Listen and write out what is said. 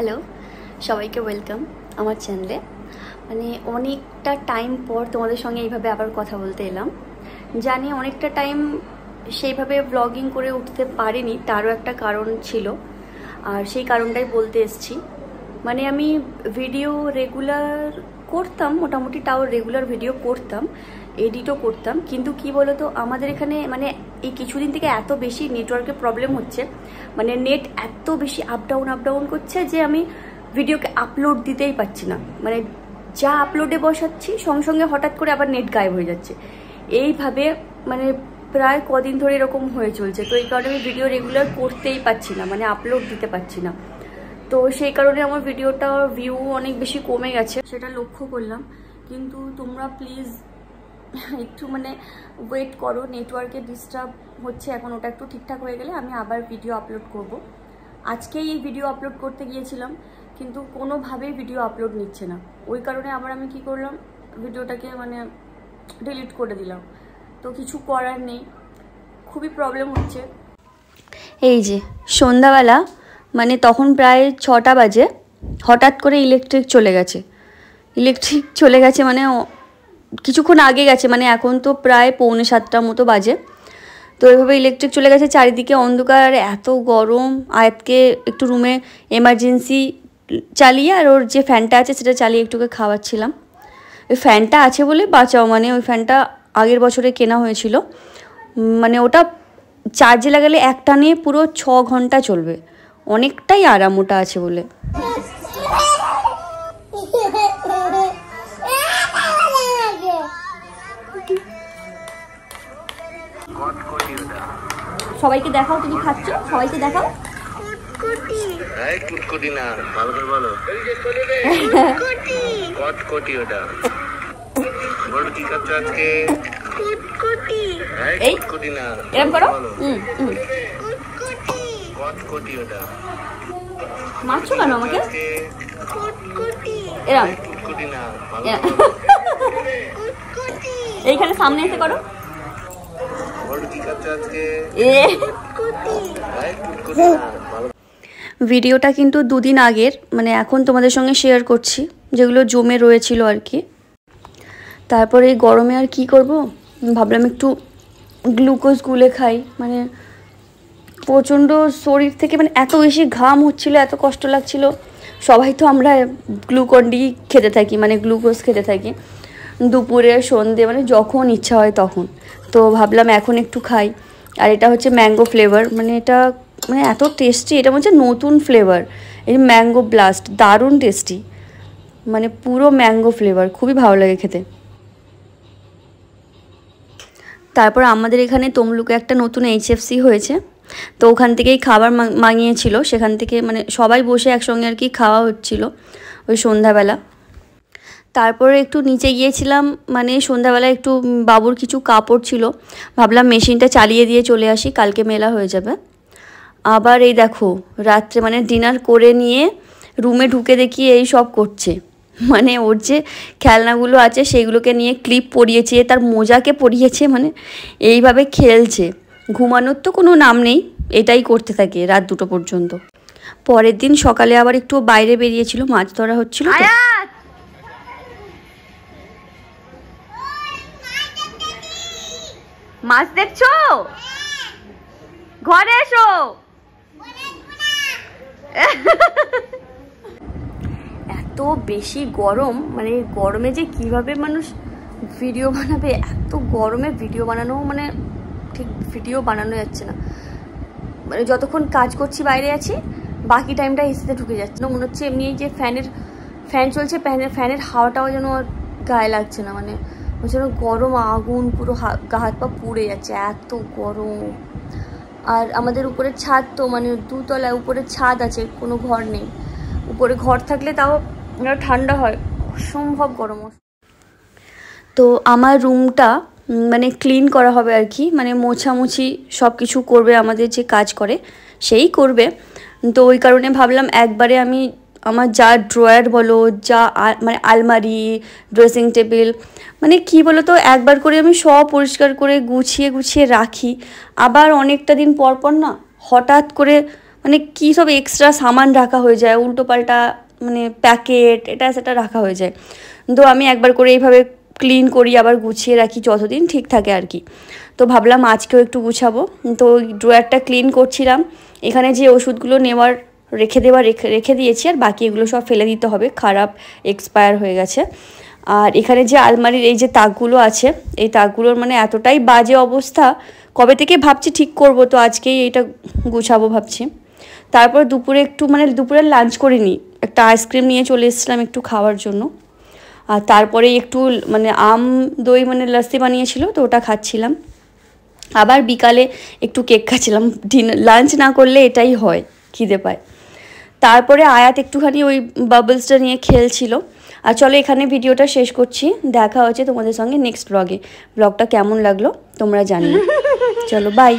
Hello, সবাইকে welcome আমার চ্যানেলে। মানে অনেকটা টাইম পর তোমাদের সঙ্গে এইভাবে আবার কথা বলতে এলাম। জানি অনেকটা টাইম সেইভাবে ব্লগিং করে উঠতে পারিনি, তারও একটা কারণ ছিল, আর সেই কারণটাই বলতে এসছি। মানে আমি ভিডিও রেগুলার করতাম, মোটামুটি তাও রেগুলার ভিডিও করতাম, এডিটও করতাম, কিন্তু কি বলতো আমাদের এখানে মানে এই কিছুদিন থেকে এত বেশি নেটওয়ার্কের প্রবলেম হচ্ছে, মানে নেট এত বেশি আপ ডাউন করছে যে আমি ভিডিওকে আপলোড দিতেই পারছি না। মানে যা আপলোডে বসাচ্ছি সঙ্গে সঙ্গে হঠাৎ করে আবার নেট গায়েব হয়ে যাচ্ছে। এইভাবে মানে প্রায় কদিন ধরে এরকম হয়ে চলছে। তো এই কারণে আমি ভিডিও রেগুলার করতেই পারছি না, মানে আপলোড দিতে পারছি না। তো সেই কারণে আমার ভিডিওটা ভিউ অনেক বেশি কমে গেছে, সেটা লক্ষ্য করলাম। কিন্তু তোমরা প্লিজ একটু মানে ওয়েট করো, নেটওয়ার্কে ডিস্টার্ব হচ্ছে এখন, ওটা একটু ঠিকঠাক হয়ে গেলে আমি আবার ভিডিও আপলোড করব। আজকেই এই ভিডিও আপলোড করতে গিয়েছিলাম, কিন্তু কোনোভাবেই ভিডিও আপলোড নিচ্ছে না। ওই কারণে আবার আমি কি করলাম, ভিডিওটাকে মানে ডিলিট করে দিলাম। তো কিছু করার নেই, খুবই প্রবলেম হচ্ছে। এই যে সন্ধ্যাবেলা মানে তখন প্রায় 6টা বাজে, হঠাৎ করে ইলেকট্রিক চলে গেছে মানে কিছুক্ষণ আগে গেছে, মানে এখন তো প্রায় 6:45 মতো বাজে। তো এইভাবে ইলেকট্রিক চলে গেছে, চারিদিকে অন্ধকার, এত গরম। আয়াতকে একটু রুমে এমার্জেন্সি চালিয়ে আর ওর যে ফ্যানটা আছে সেটা চালিয়ে একটুকে খাওয়াচ্ছিলাম। ওই ফ্যানটা আছে বলে বাঁচাও, মানে ওই ফ্যানটা আগের বছরে কেনা হয়েছিল, মানে ওটা চার্জে লাগালে একটানে পুরো 6 ঘন্টা চলবে, অনেকটাই আরাম ওটা আছে বলে। সবাইকে দেখাও, তুমি খাচ্ছ, সবাইকে দেখাও। কুটকুটি না, ভালো করে বলো। কুটকুটি ওটা। বলো কি খাচ্ছ আজকে? কুটকুটি। এই কুটকুটি না, এরকম করো। কুটকুটি ওটা। মারছো কেন আমাকে? কুটকুটি। এরকম কুটকুটি না, ভালো করে বলো। কুটকুটি। এইখানে সামনে এসে করো। ভিডিওটা কিন্তু 2 দিন আগের, মানে এখন তোমাদের সঙ্গে শেয়ার করছি, যেগুলো জমে রয়েছিল আর কি। তারপরে এই গরমে আর কি করব, ভাবলাম একটু গ্লুকোজ গুলে খাই। মানে প্রচণ্ড শরীর থেকে মানে এত বেশি ঘাম হচ্ছিল, এত কষ্ট লাগছিল। সবাই তো আমরা গ্লুকন-ডি খেতে থাকি, মানে গ্লুকোজ খেতে থাকি দুপুরে সন্ধে, মানে যখন ইচ্ছা হয় তখন। তো ভাবলাম এখন একটু খাই। আর এটা হচ্ছে ম্যাঙ্গো ফ্লেভার, মানে এটা মানে এত টেস্টি, এটা হচ্ছে নতুন ফ্লেভার, এই ম্যাঙ্গো ব্লাস্ট, দারুণ টেস্টি, মানে পুরো ম্যাঙ্গো ফ্লেভার, খুবই ভালো লাগে খেতে। তারপর আমাদের এখানে তমলুকে একটা নতুন HFC হয়েছে, তো ওখান থেকেই খাবার মাঙিয়েছিল, সেখান থেকে মানে সবাই বসে একসঙ্গে আর কি খাওয়া হচ্ছিল ওই সন্ধ্যাবেলা। তারপরে একটু নিচে গিয়েছিলাম, মানে সন্ধ্যাবেলা একটু বাবুর কিছু কাপড় ছিল, ভাবলাম মেশিনটা চালিয়ে দিয়ে চলে আসি, কালকে মেলা হয়ে যাবে। আবার এই দেখো রাত্রে মানে ডিনার করে নিয়ে রুমে ঢুকে দেখি এই সব করছে, মানে ওর যে খেলনাগুলো আছে সেগুলোকে নিয়ে ক্লিপ পরিয়েছে, তার মোজাকে পরিয়েছে, মানে এইভাবে খেলছে। ঘুমানোর তো কোনো নাম নেই, এটাই করতে থাকে রাত 2টো পর্যন্ত। পরের দিন সকালে আবার একটু বাইরে বেরিয়েছিল, মাছ ধরা হচ্ছিল। মাছ দেখছো? ঘরে এসো। এত বেশি গরম, মানে গরমে যে কিভাবে মানুষ ভিডিও বানাবে, এত গরমে ভিডিও বানানো মানে ঠিক ভিডিও বানানো যাচ্ছে না। মানে যতক্ষণ কাজ করছি বাইরে আছি, বাকি টাইমটা এসিতে ঢুকে যাচ্ছে না, মনে হচ্ছে এমনি যে ফ্যান চলছে, ফ্যানের হাওয়াটাও যেন গায়ে লাগছে না, মানে যেন গরম আগুন, পুরো গা হাত পা পুড়ে যাচ্ছে, এত গরম। আর আমাদের উপরে ছাদ, তো মানে 2 তলায় উপরে ছাদ আছে, কোনো ঘর নেই। উপরে ঘর থাকলে তাও ঠান্ডা হয়, অসম্ভব গরম। তো আমার রুমটা মানে ক্লিন করা হবে আর কি, মানে মোছামুছি সব কিছু করবে, আমাদের যে কাজ করে সেই করবে। তো ওই কারণে ভাবলাম একবারে আমি আমার যা ড্রয়ার বলো, যা মানে আলমারি, ড্রেসিং টেবিল, মানে কি বলো তো, একবার করে আমি সব পরিষ্কার করে গুছিয়ে রাখি। আবার অনেকটা দিন পর না হঠাৎ করে মানে কী সব এক্সট্রা সামান রাখা হয়ে যায়, উল্টো পাল্টা মানে প্যাকেট এটা সেটা রাখা হয়ে যায়। তো আমি একবার করে এইভাবে ক্লিন করি, আবার গুছিয়ে রাখি যতদিন ঠিক থাকে আর কি। তো ভাবলাম আজকেও একটু গুছাবো। তো ড্রয়ারটা ক্লিন করছিলাম। এখানে যে ওষুধগুলো নেওয়ার রেখে দিয়েছি, আর বাকি এগুলো সব ফেলে দিতে হবে, খারাপ এক্সপায়ার হয়ে গেছে। আর এখানে যে আলমারির এই যে তাকগুলো আছে, এই তাকগুলোর মানে এতটাই বাজে অবস্থা, কবে থেকে ভাবছি ঠিক করব, তো আজকেই এইটা গুছাবো ভাবছি। তারপর দুপুরে একটু মানে দুপুরে লাঞ্চ করিনি, একটা আইসক্রিম নিয়ে চলে এসেছিলাম একটু খাওয়ার জন্য। আর তারপরে একটু মানে আম দই মানে লস্যি বানিয়েছিল, তো ওটা খাচ্ছিলাম। আবার বিকালে একটু কেক খাচ্ছিলাম। লাঞ্চ না করলে এটাই হয়, খিদে পায়। তারপরে আয়াত একটুখানি ওই বাবলসটা নিয়ে খেলছিল। আর চলো এখানে ভিডিওটা শেষ করছি, দেখা হচ্ছে তোমাদের সঙ্গে নেক্সট ব্লগে। ব্লগটা কেমন লাগলো তোমরা জানিও। চলো বাই।